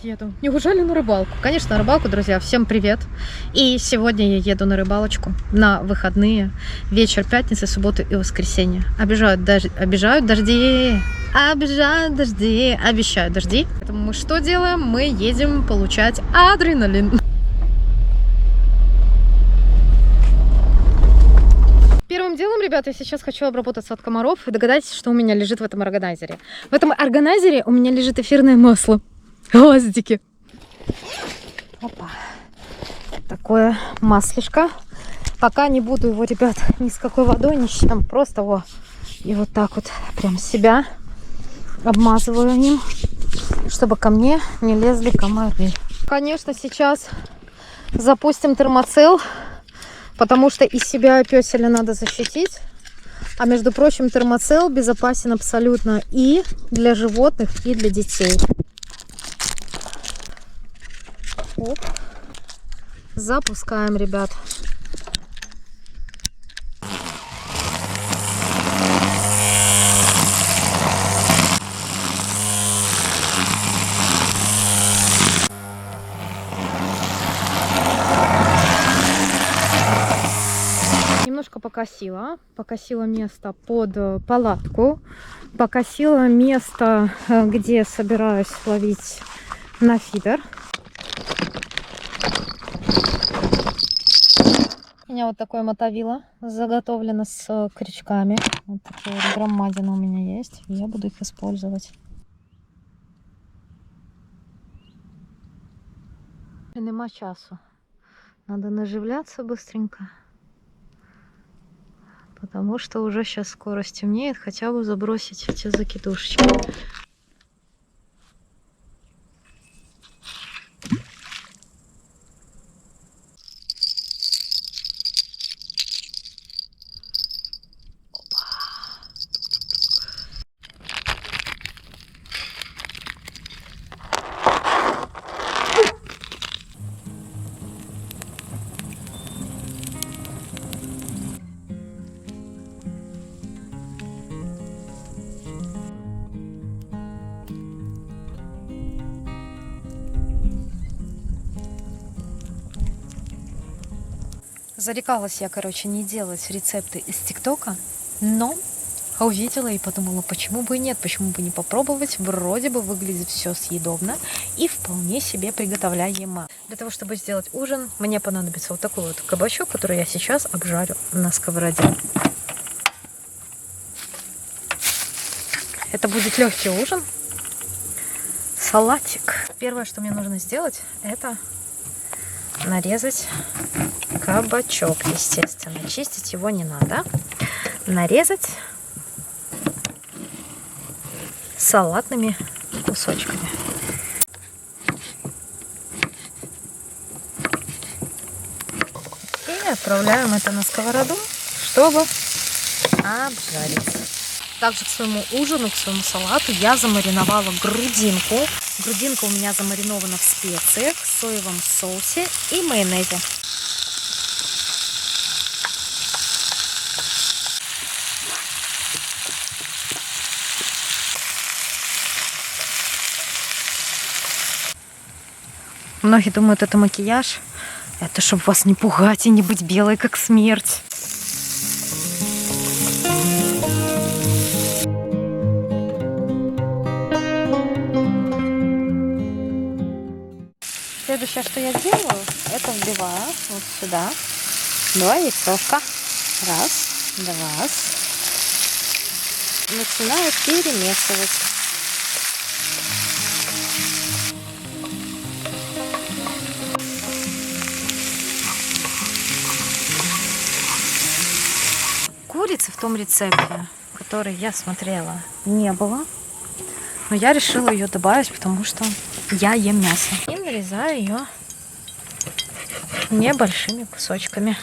еду? Неужели на рыбалку? Конечно, на рыбалку, друзья. Всем привет. И сегодня я еду на рыбалочку на выходные. Вечер пятницы, субботы и воскресенье. Обижают дожди. Обижают дожди. Обещают дожди. Поэтому мы что делаем? Мы едем получать адреналин. Первым делом, ребята, я сейчас хочу обработаться от комаров. И догадайтесь, что у меня лежит в этом органайзере. В этом органайзере у меня лежит эфирное масло. Гвоздики. Опа. Такое маслишко. Пока не буду его, ребят, ни с какой водой, ни с чем. Просто его и вот так вот прям себя обмазываю им, чтобы ко мне не лезли комары. Конечно, сейчас запустим термоцел, потому что и себя, и пёселя надо защитить. А между прочим, термоцел безопасен абсолютно и для животных, и для детей. Оп. Запускаем, ребят. Немножко покосила место под палатку, покосила место, где собираюсь ловить на фидер. У меня вот такое мотовило заготовлено с крючками. Вот такие вот громадины у меня есть. Я буду их использовать. И нема часу. Надо наживляться быстренько. Потому что уже сейчас скоро стемнеет. Хотя бы забросить эти закидушечки. Зарекалась я, короче, не делать рецепты из ТикТока, но увидела и подумала, почему бы и нет, почему бы не попробовать. Вроде бы выглядит все съедобно и вполне себе приготовляемо. Для того, чтобы сделать ужин, мне понадобится вот такой вот кабачок, который я сейчас обжарю на сковороде. Это будет легкий ужин. Салатик. Первое, что мне нужно сделать, это нарезать кабачок, естественно. Чистить его не надо. Нарезать салатными кусочками. И отправляем это на сковороду, чтобы обжарить. Также к своему ужину, к своему салату я замариновала грудинку. Грудинка у меня замаринована в специях, в соевом соусе и майонезе. Многие думают, это макияж. Это чтобы вас не пугать и не быть белой, как смерть. Следующее, что я делаю, это вбиваю вот сюда 2 яйцовка. Раз, два. Начинаю перемешивать. Курицы в том рецепте, который я смотрела, не было. Но я решила ее добавить, потому что я ем мясо. И нарезаю ее небольшими кусочками.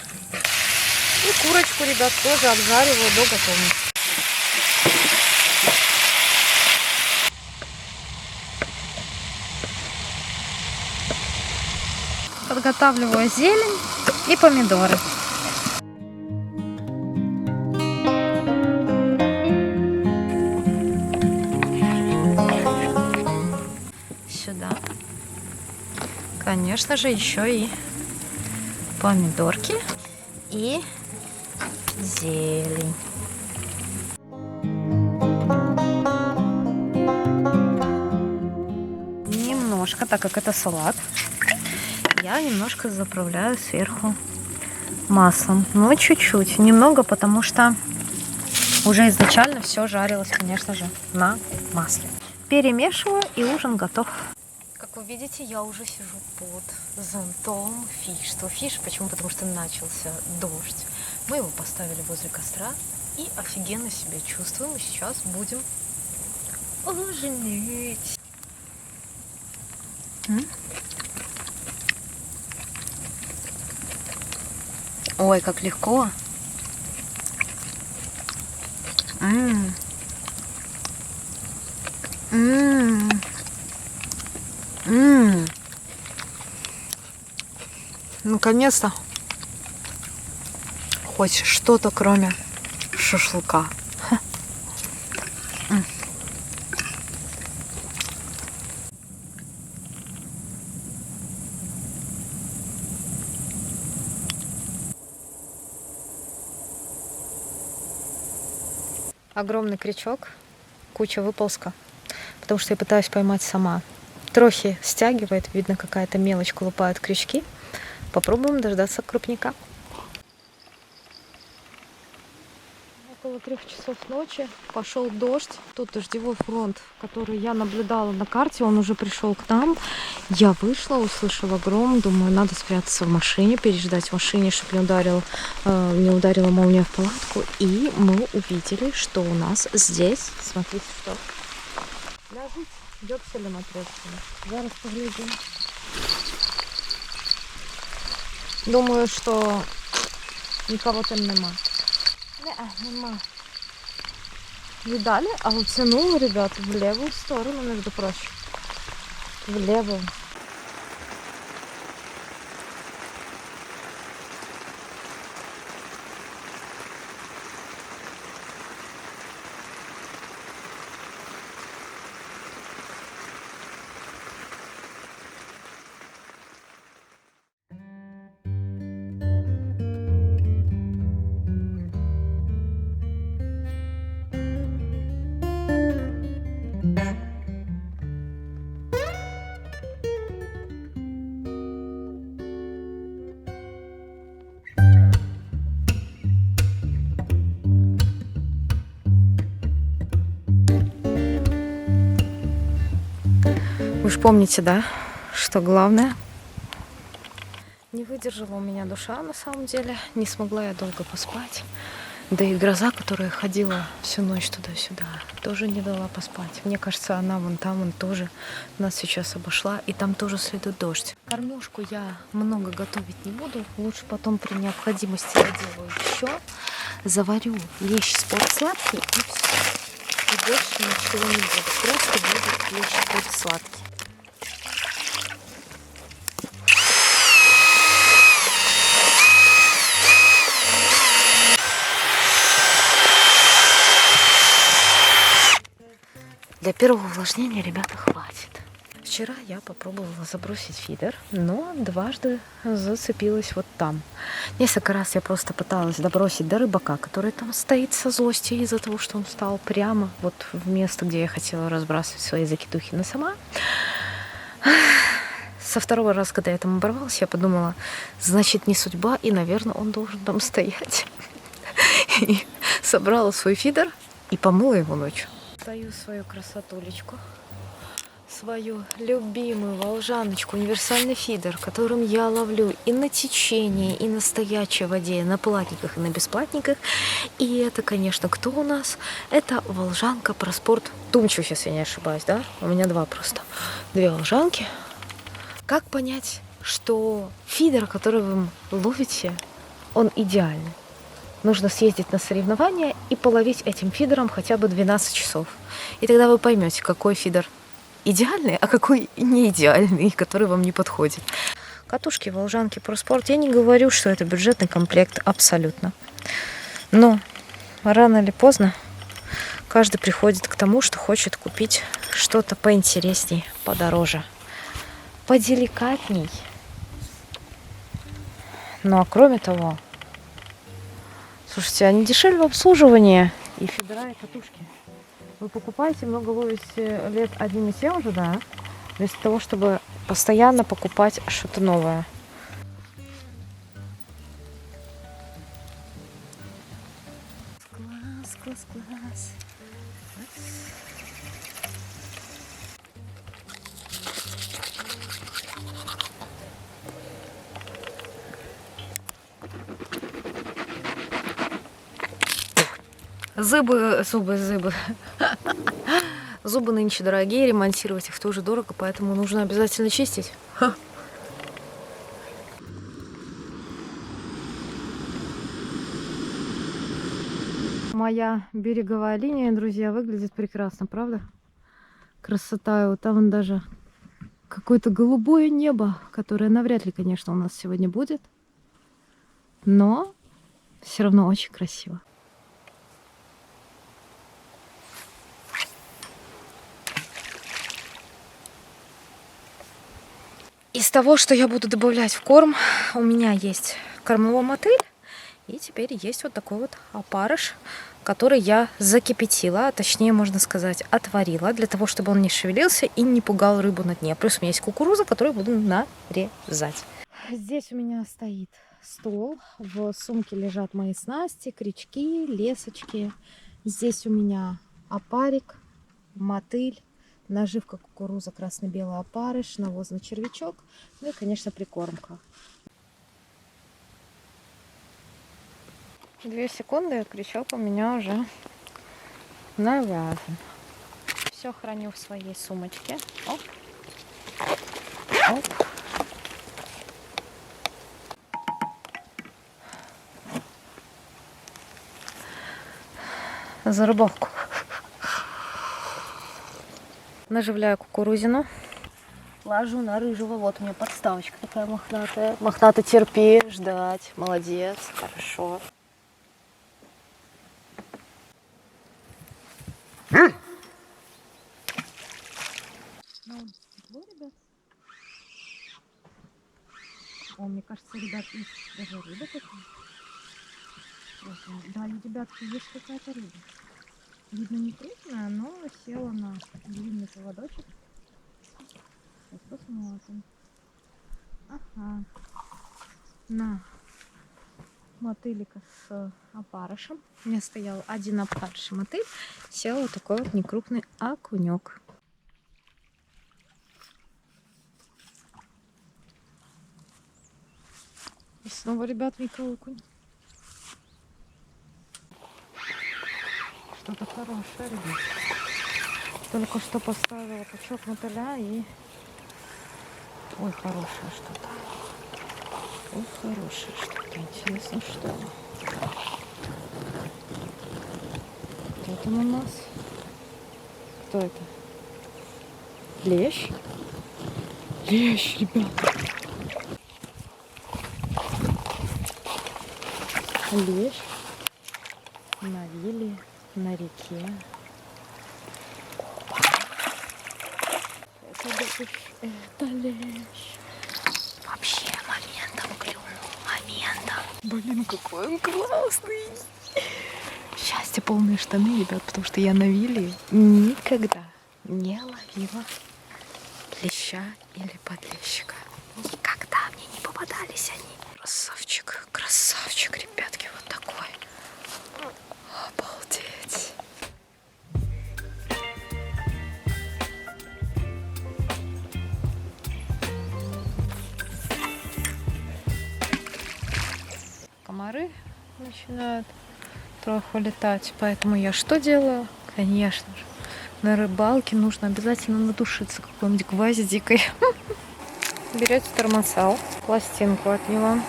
И курочку, ребят, тоже обжариваю до готовности. Подготавливаю зелень и помидоры. Сюда конечно же, еще и помидорки и зелень. Немножко, так как это салат, я немножко заправляю сверху маслом. Но чуть-чуть, немного, потому что уже изначально все жарилось, конечно же, на масле. Перемешиваю, и ужин готов. Как вы видите, я уже сижу под зонтом Фиш. Что Фиш? Почему? Потому что начался дождь. Мы его поставили возле костра и офигенно себя чувствуем. И сейчас будем ужинать. Ой, как легко. Наконец-то хоть что-то, кроме шашлыка. Огромный крючок, куча выползка, потому что я пытаюсь поймать сама. Трохи стягивает, видно, какая-то мелочь колупает крючки. Попробуем дождаться крупника. Около 3 часов ночи пошел дождь. Тут дождевой фронт, который я наблюдала на карте, он уже пришел к нам. Я вышла, услышала гром, думаю, надо спрятаться в машине, переждать в машине, чтобы не ударила молния в палатку. И мы увидели, что у нас здесь, смотрите, что ляжет векселем отрезанным. Зараз поглядим. Думаю, что никого там нема. Нема. Видали? А утянуло, ребята, в левую сторону, между прочим. В левую. Вы же помните, да, что главное? Не выдержала у меня душа, на самом деле. Не смогла я долго поспать. Да и гроза, которая ходила всю ночь туда-сюда, тоже не дала поспать. Мне кажется, она вон там, вон тоже нас сейчас обошла. И там тоже следует дождь. Кормежку я много готовить не буду. Лучше потом при необходимости я делаю еще. Заварю лещ спортсладкий и все. И больше ничего не буду. Просто будет лещ спортсладкий. Для первого увлажнения, ребята, хватит. Вчера я попробовала забросить фидер, но дважды зацепилась вот там. Несколько раз я просто пыталась добросить до рыбака, который там стоит со злостью из-за того, что он встал прямо вот в место, где я хотела разбрасывать свои закидухи. Но сама со второго раза, когда я там оборвалась, я подумала, значит, не судьба, и, наверное, он должен там стоять. И собрала свой фидер и помыла его ночью. Достаю свою красотулечку, свою любимую волжаночку, универсальный фидер, которым я ловлю и на течении, и на стоячей воде, и на платниках, и на бесплатниках. И это, конечно, кто у нас? Это волжанка Проспорт Тумчу, если я не ошибаюсь, да? У меня две волжанки. Как понять, что фидер, который вы ловите, он идеальный? Нужно съездить на соревнования и половить этим фидером хотя бы 12 часов. И тогда вы поймете, какой фидер идеальный, а какой не идеальный, который вам не подходит. Катушки волжанки Проспорт. Я не говорю, что это бюджетный комплект абсолютно. Но рано или поздно каждый приходит к тому, что хочет купить что-то поинтереснее, подороже. поделикатней. Ну а кроме того, слушайте, они дешевле в обслуживании. И фидера, и катушки. Вы покупаете, много ловите лет одним и тем же, да? Вместо того, чтобы постоянно покупать что-то новое. Класс, класс, класс. Зубы. Зубы нынче дорогие, ремонтировать их тоже дорого, поэтому нужно обязательно чистить. Моя береговая линия, друзья, выглядит прекрасно, правда? Красота. И вот там даже какое-то голубое небо, которое навряд ли, конечно, у нас сегодня будет. Но все равно очень красиво. Из того, что я буду добавлять в корм, у меня есть кормовой мотыль. И теперь есть вот такой вот опарыш, который я закипятила, а точнее, можно сказать, отварила, для того, чтобы он не шевелился и не пугал рыбу на дне. Плюс у меня есть кукуруза, которую буду нарезать. Здесь у меня стоит стол, в сумке лежат мои снасти, крючки, лесочки. Здесь у меня опарик, мотыль, наживка кукуруза, красно-белый опарыш, навозный червячок, ну и, конечно, прикормка. 2 секунды, и крючок у меня уже навязан. Все храню в своей сумочке. Оп. Оп. За рыбалку. Наживляю кукурузину. Ложу на рыжего. Вот у меня подставочка такая мохнатая. Мохнато, терпи, ждать. Молодец, хорошо. Ребят. О, мне кажется, ребят, есть даже рыба такая. Да, у ребятки есть какая-то рыба. Видно, не крупная, но села на длинный поводочек. Сейчас посмотрим. Ага. На мотылика с опарышем. У меня стоял один опарыш и мотыль. Сел вот такой вот некрупный окунек. И снова, ребят, микроокунь. Что-то хорошее, ребят. Только что поставила пучок мотыля и... Ой, хорошее что-то. Ой, хорошее что-то. Интересно, что. Кто там у нас? Кто это? Лещ? Лещ, ребята. Лещ на вилле, на реке. Это лещ. Вообще моментом клюнул. Моментом. Блин, какой он классный. Счастье, полные штаны, ребят, потому что я на вилле никогда не ловила леща или подлещика. Никогда мне не попадались они. Красавчик, красавчик, ребятки, вот такой. Обалдеть. Комары начинают трохи летать, поэтому я что делаю? Конечно же, на рыбалке нужно обязательно надушиться какой-нибудь гвоздикой. Берете термосал, пластинку от него,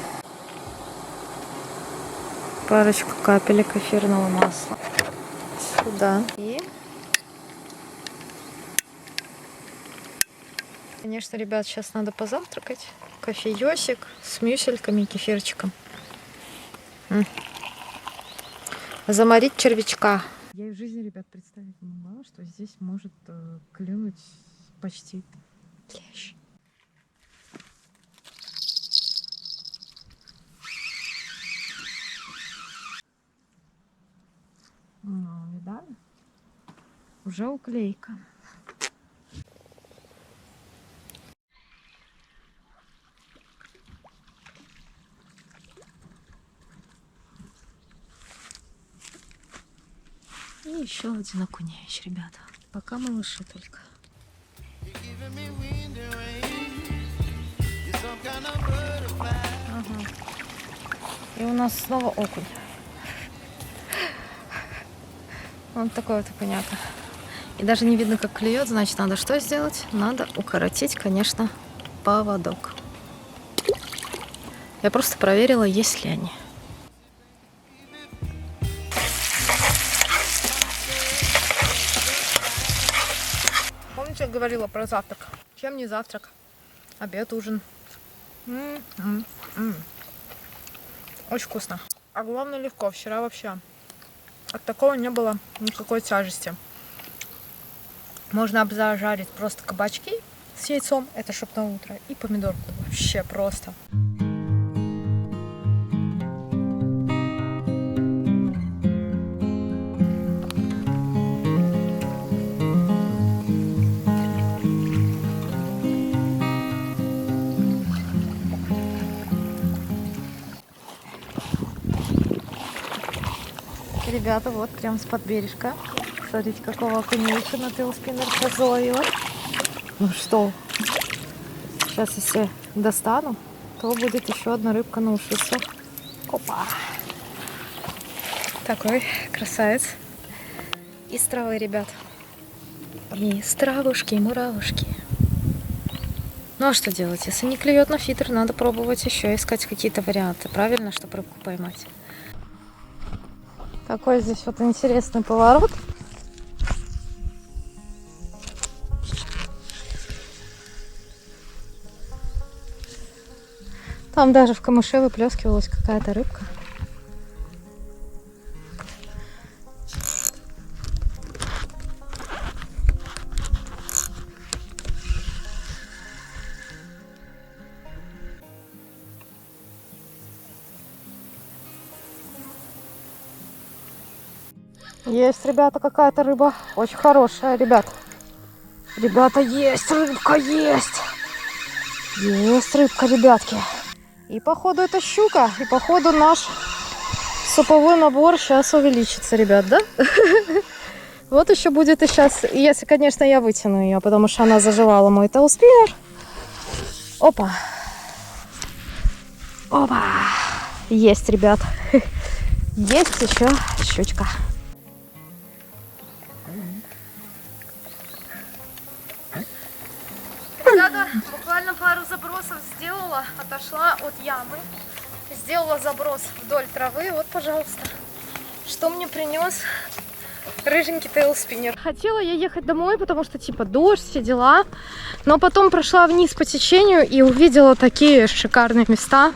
парочку капелек эфирного масла сюда и, конечно, ребят, сейчас надо позавтракать. Кофеёсик с мюсельками и кефирчиком. Заморить червячка. Я и в жизни, ребят, представить не могла, что здесь может клюнуть почти лещ. Ну, видали? Уже уклейка. И еще один окуневич, ребята. Пока малыши только. Ага. И у нас снова окунь. Вот такой вот окуняка. И даже не видно, как клюет, значит, надо что сделать? Надо укоротить, конечно, поводок. Я просто проверила, есть ли они. Помните, я говорила про завтрак? Чем не завтрак? Обед, ужин. Очень вкусно. А главное, легко. Вчера вообще от такого не было никакой тяжести. Можно обзажарить просто кабачки с яйцом, это чтоб на утро, и помидорку. Вообще просто. Ребята, вот прям с-под бережка. Смотрите, какого окуневича на тейлспиннер сейчас заловила. Ну что, сейчас если достану, то будет еще одна рыбка на ушицу. Опа! Такой красавец. Из травы, ребят. Из травушки, муравушки. Ну а что делать? Если не клюет на фидер, надо пробовать еще искать какие-то варианты. Правильно, чтобы рыбку поймать. Какой здесь вот интересный поворот. Там даже в камыше выплескивалась какая-то рыбка. Есть, ребята, какая-то рыба. Очень хорошая, ребят. Ребята, есть рыбка, есть. Есть рыбка, ребятки. И походу это щука. И походу наш суповой набор сейчас увеличится, ребят, да? Вот еще будет и сейчас. Если, конечно, я вытяну ее, потому что она заживала мой тейлспиннер. Опа. Опа. Есть, ребят. Есть еще щучка. Ребята, буквально пару забросов сделала, отошла от ямы, сделала заброс вдоль травы. Вот, пожалуйста, что мне принес рыженький тейлспиннер. Хотела я ехать домой, потому что типа дождь, все дела, но потом прошла вниз по течению и увидела такие шикарные места,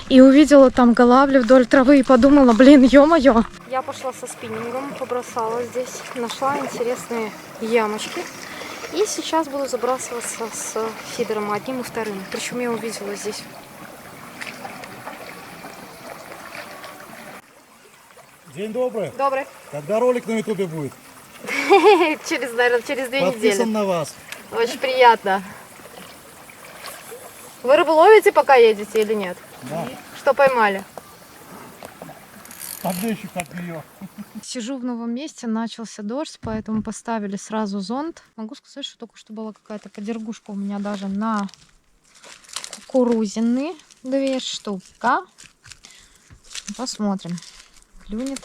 и увидела там голавли вдоль травы и подумала, блин, ё-моё. Я пошла со спиннингом, побросала здесь, нашла интересные ямочки. И сейчас буду забрасываться с фидером одним и вторым. Причем я увидела здесь. День добрый. Добрый. Когда ролик на ютубе будет? Через, наверное, через 2 недели. Подписан на вас. Очень приятно. Вы рыбу ловите, пока едете, или нет? Да. Что поймали? Поддельщик от нее. Сижу в новом месте, начался дождь, поэтому поставили сразу зонт. Могу сказать, что только что была какая-то подергушка у меня даже на кукурузины. 2 штуки. Посмотрим, клюнет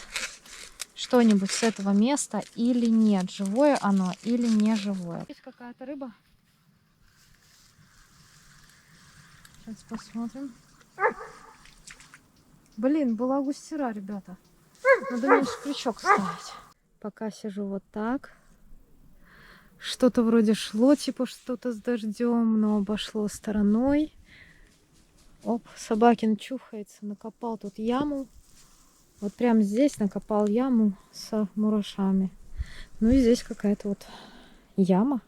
что-нибудь с этого места или нет. Живое оно или не живое. Есть какая-то рыба. Сейчас посмотрим. Блин, была густера, ребята. Надо меньше крючок ставить. Пока сижу вот так. Что-то вроде шло, типа что-то с дождем, но обошло стороной. Оп, собакин чухается, накопал тут яму. Вот прямо здесь накопал яму с мурашами. Ну и здесь какая-то вот яма,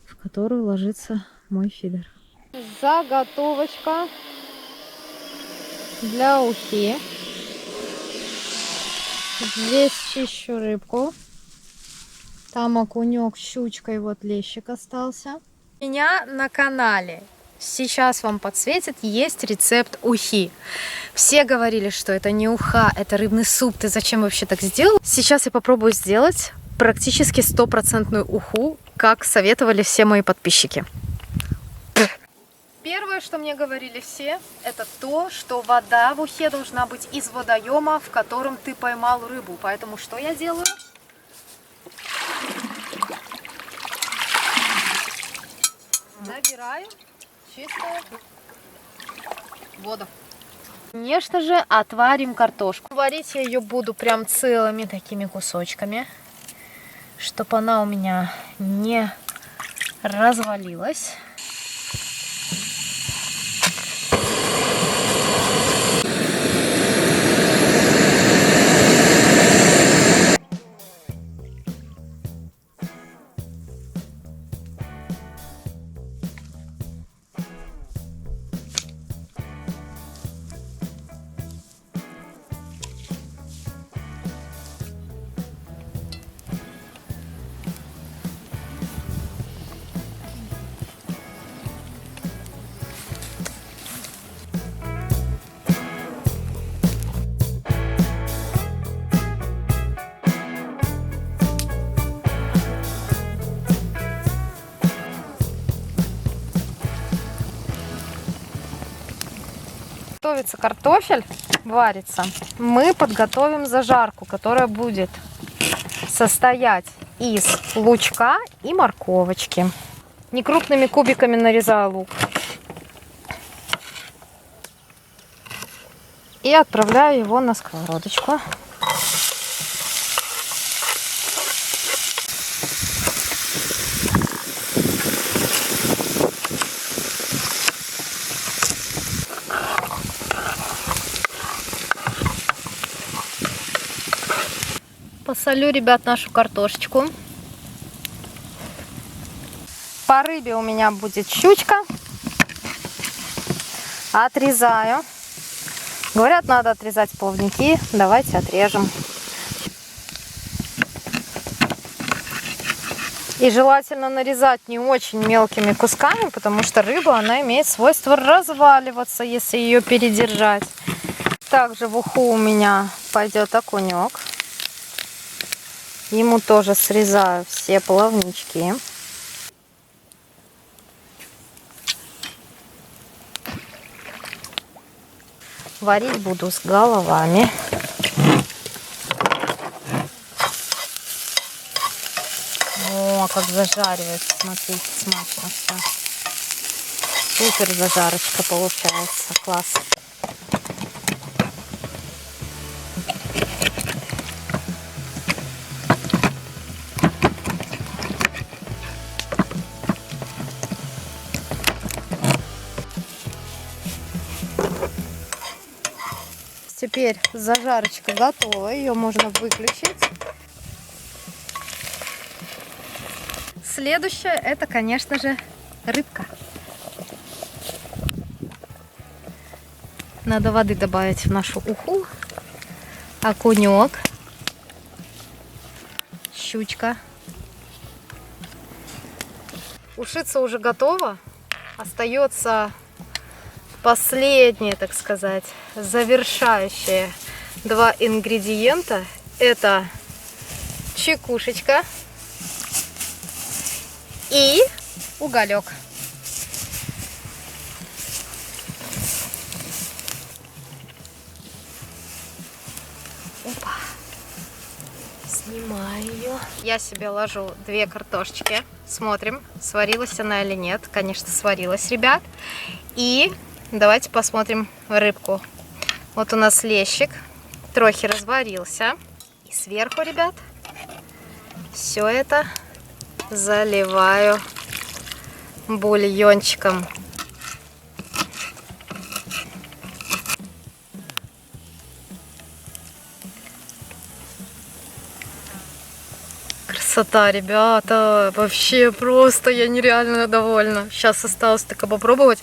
в которую ложится мой фидер. Заготовочка для ухи. Здесь чищу рыбку. Там окунек, щучка и вот лещик остался. У меня на канале, сейчас вам подсветит, есть рецепт ухи. Все говорили, что это не уха, это рыбный суп. Ты зачем вообще так сделал? Сейчас я попробую сделать практически 100% уху, как советовали все мои подписчики. Первое, что мне говорили все, это то, что вода в ухе должна быть из водоема, в котором ты поймал рыбу. Поэтому что я делаю? Набираю чистую воду. Конечно же, отварим картошку. Варить я ее буду прям целыми такими кусочками, чтобы она у меня не развалилась. Готовится картофель, варится. Мы подготовим зажарку, которая будет состоять из лучка и морковочки. Некрупными кубиками нарезаю лук. И отправляю его на сковородочку. Посолю, ребят, нашу картошечку. По рыбе у меня будет щучка. Отрезаю. Говорят, надо отрезать плавники. Давайте отрежем. И желательно нарезать не очень мелкими кусками, потому что рыба, она имеет свойство разваливаться, если ее передержать. Также в уху у меня пойдет окунек. Ему тоже срезаю все плавнички. Варить буду с головами. О, как зажаривается, смотрите, смачно все. Супер зажарочка получается, класс. Теперь зажарочка готова, ее можно выключить. Следующее это, конечно же, рыбка. Надо воды добавить в нашу уху. Окунек, щучка. Ушица уже готова. Остается последние, так сказать, завершающие два ингредиента. Это чекушечка и уголек. Опа. Снимаю ее. Я себе ложу две картошечки. Смотрим, сварилась она или нет. Конечно, сварилась, ребят. И давайте посмотрим рыбку. Вот у нас лещик. Трохи разварился. И сверху, ребят, все это заливаю бульончиком. Красота, ребята, вообще просто я нереально довольна. Сейчас осталось только попробовать.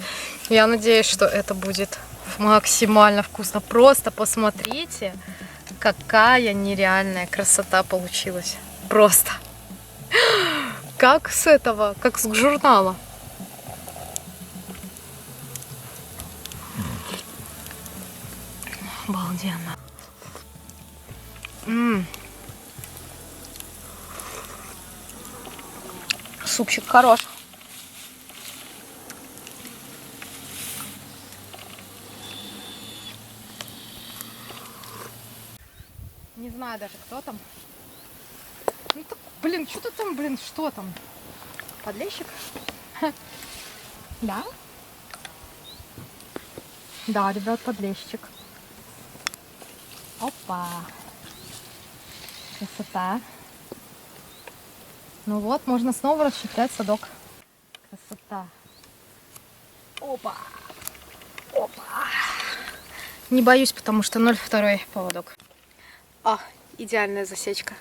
Я надеюсь, что это будет максимально вкусно. Просто посмотрите, Какая нереальная красота получилась. Просто. Как с этого, как с журнала. Обалденно. Супчик хорош. Не знаю даже, кто там. Ну, так, блин, что-то там, блин, что там? Подлещик? Да? Да, ребят, подлещик. Опа. Красота. Ну вот, можно снова расщеплять садок. Красота. Опа. Опа. Не боюсь, потому что 0,2 поводок. А, идеальная засечка.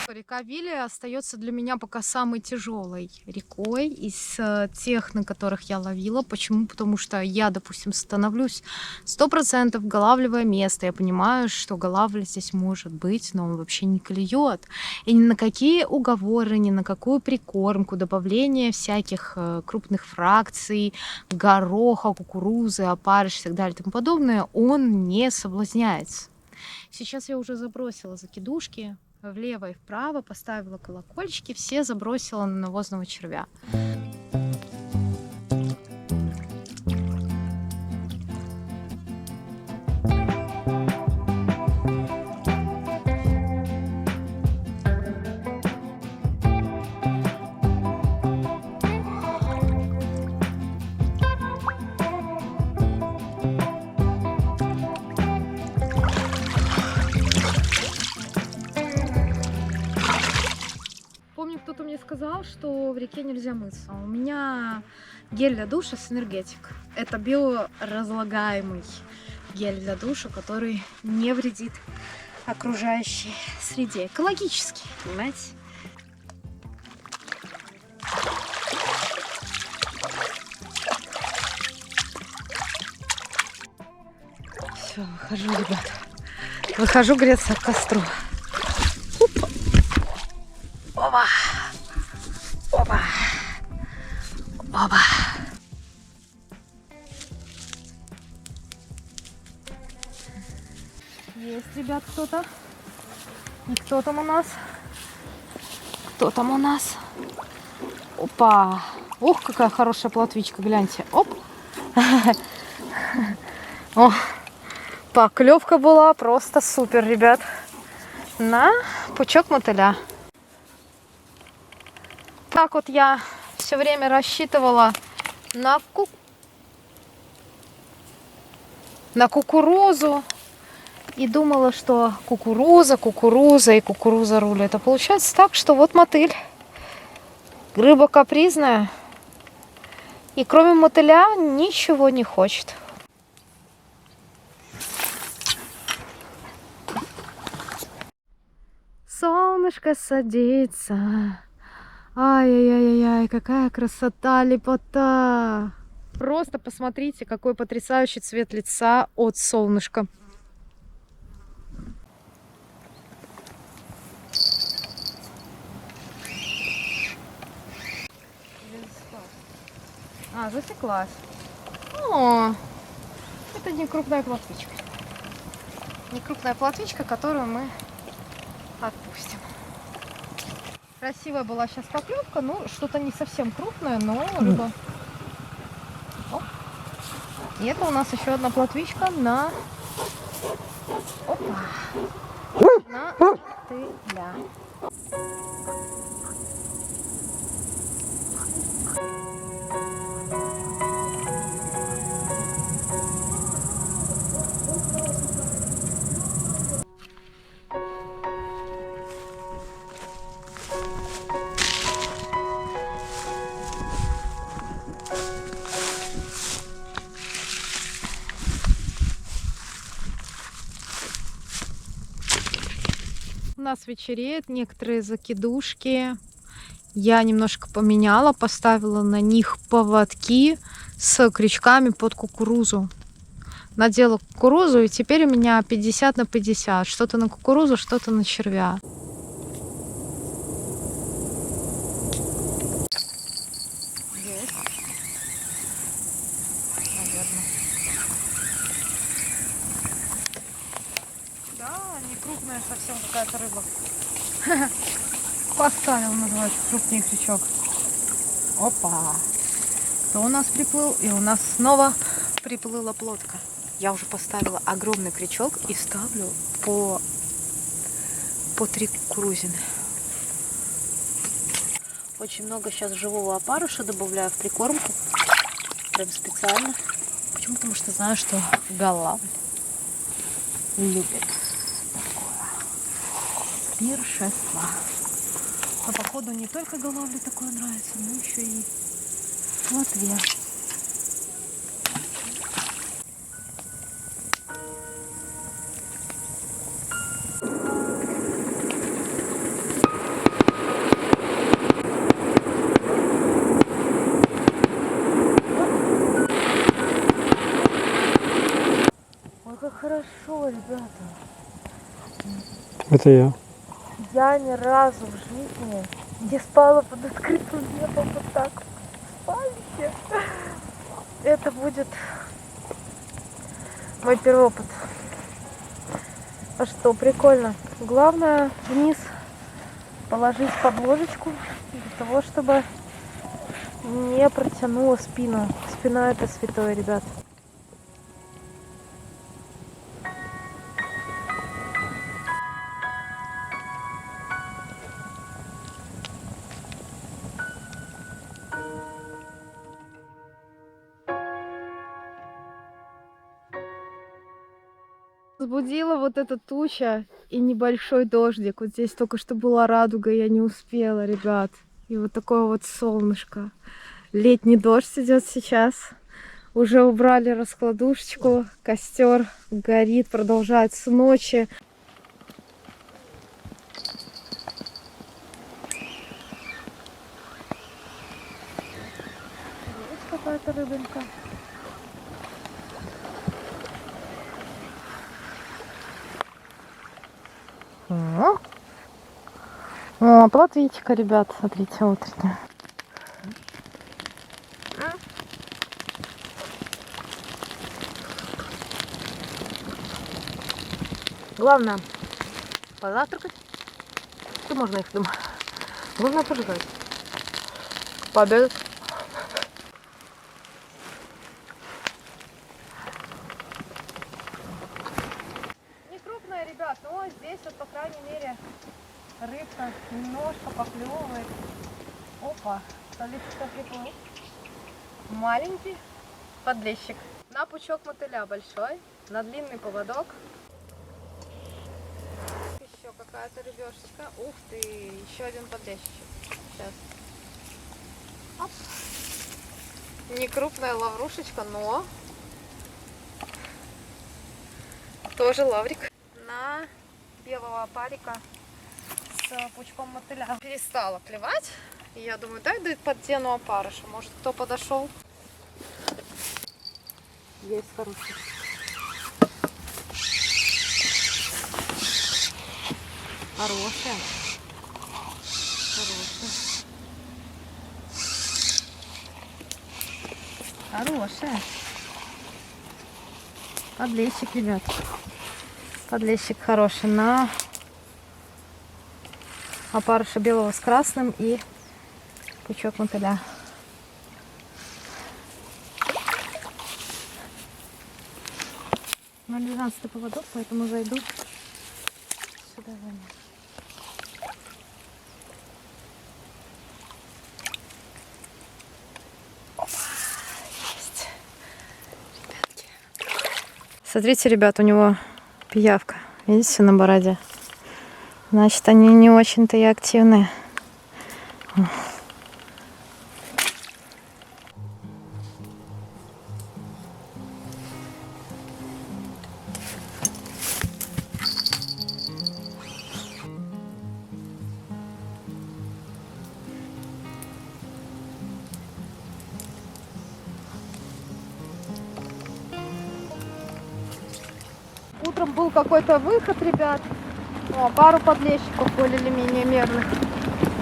Река Вилия остается для меня пока самой тяжелой рекой из тех, на которых я ловила. Почему? Потому что я, допустим, становлюсь 100% голавливое место. Я понимаю, что голавль здесь может быть, но он вообще не клюет. И ни на какие уговоры, ни на какую прикормку, добавление всяких крупных фракций, гороха, кукурузы, опарыш и так далее и тому подобное, он не соблазняется. Сейчас я уже забросила закидушки влево и вправо, поставила колокольчики, все забросила на навозного червя. Помню, кто-то мне сказал, что в реке нельзя мыться. У меня гель для душа с энергетик. Это биоразлагаемый гель для душа, который не вредит окружающей среде. Экологический, понимаете? Все, выхожу, ребят. Выхожу греться к костру. Опа! Опа! Опа! Есть, ребят, кто-то. И кто там у нас? Кто там у нас? Опа! Ух, какая хорошая плотвичка, гляньте. Оп! О, поклевка была просто супер, ребят. На пучок мотыля. Так вот я все время рассчитывала на кукурузу и думала, что кукуруза и кукуруза рулит. А получается так, что вот мотыль. Рыба капризная и кроме мотыля ничего не хочет. Солнышко садится. Ай-яй-яй-яй, какая красота, лепота! Просто посмотрите, какой потрясающий цвет лица от солнышка. А, засеклась. О, это не крупная плотвичка. Не крупная плотвичка, которую мы отпустим. Красивая была сейчас поклевка, ну что-то не совсем крупное, но рыба. Оп. И это у нас еще одна плотвичка на... Опа. На мотыля. У нас вечереет, некоторые закидушки Я немножко поменяла, поставила на них поводки с крючками под кукурузу. Надела кукурузу, и теперь у меня 50 на 50. Что-то на кукурузу, что-то на червя. Есть. Наверное. Да, не крупная совсем какая-то рыба. Поставил, называется, крупный крючок. Опа! Кто у нас приплыл? И у нас снова приплыла плотка. Я уже поставила огромный крючок и ставлю по 3 кукурузины. Очень много сейчас живого опарыша добавляю в прикормку. Прям специально. Почему? Потому что знаю, что голавль любит такое пиршество. Но походу не только голавле такое нравится, но еще и плотве. Ой, как хорошо, ребята. Это я. Я ни разу в жизни не спала под открытым небом вот так в спальнике. Это будет мой первый опыт. А что, прикольно. Главное вниз положить подложечку для того, чтобы не протянула спину. Спина — это святое, ребят. Разбудила вот эта туча и небольшой дождик. Вот здесь только что была радуга, я не успела, ребят. И вот такое вот солнышко. Летний дождь идет сейчас. Уже убрали раскладушечку, костер горит, продолжается ночи. Есть какая-то рыбинка. О, плотвичка, ребят, смотрите, утренняя. Главное позавтракать. Что можно их дома? Главное пожрать. Пообедать. Не крупная, ребят, но здесь вот, по крайней мере, рыбка немножко поклевывает. Опа, столичный приплыл. Маленький подлещик. На пучок мотыля большой, на длинный поводок. Еще какая-то рыбешечка. Ух ты, еще один подлещик. Сейчас. Оп. Не крупная лаврушечка, но тоже лаврик. На белого опарика с пучком мотыля. Перестала клевать. И я думаю, дай подтяну опарыша. Может, кто подошел? Есть хороший. Хорошая. Хорошая. Подлещик, ребят. Подлещик хороший на опарыша белого с красным и пучок мотыля. На 12-й поводок, поэтому зайду сюда. Есть. Ребятки. Смотрите, ребят, у него пиявка. Видите, на бороде? Значит, они не очень-то и активные. Утром был какой-то выход, ребят. О, пару подлещиков более или менее мерных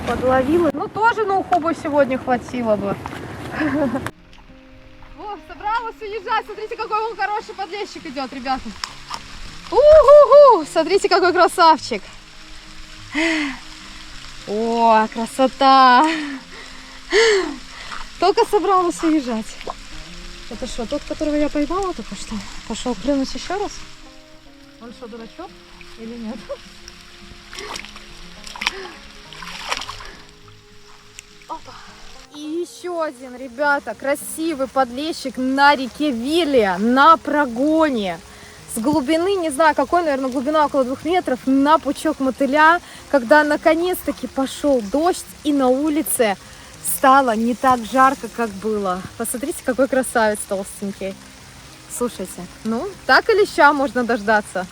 подловила. Ну, тоже на уху бы сегодня хватило бы. О, собралась уезжать. Смотрите, какой он хороший подлещик идет, ребята. У-ху-ху! Смотрите, какой красавчик. О, красота! Только собралась уезжать. Это что, тот, которого я поймала только что? Пошел клюнуть еще раз? Он что, дурачок или нет? Опа. И еще один, ребята, красивый подлещик на реке Вилия, на прогоне. С глубины, не знаю какой, наверное, глубина около 2 метров, на пучок мотыля, когда наконец-таки пошел дождь и на улице стало не так жарко, как было. Посмотрите, какой красавец толстенький. Слушайте, ну, так или ща можно дождаться.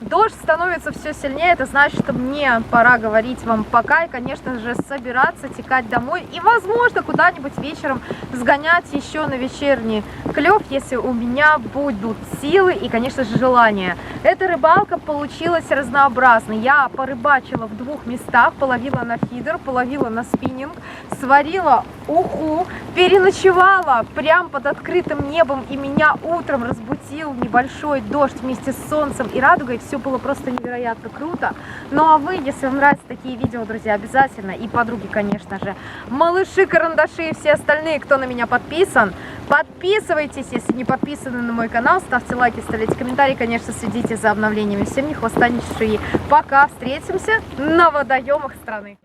Дождь становится все сильнее, это значит, что мне пора говорить вам пока и, конечно же, собираться, текать домой и, возможно, куда-нибудь вечером сгонять еще на вечерний клев, если у меня будут силы и, конечно же, желание. Эта рыбалка получилась разнообразной. Я порыбачила в 2 местах, половила на фидер, половила на спиннинг, сварила уху, переночевала прямо под открытым небом, и меня утром разбудил небольшой дождь вместе с солнцем и радугой. Все было просто невероятно круто. Ну а вы, если вам нравятся такие видео, друзья, обязательно, и подруги, конечно же, малыши, карандаши и все остальные, кто на меня подписан, подписывайтесь, если не подписаны на мой канал, ставьте лайки, оставляйте комментарии, конечно, следите за обновлениями. Всем ни хвоста, ни шеи. Пока, встретимся на водоемах страны.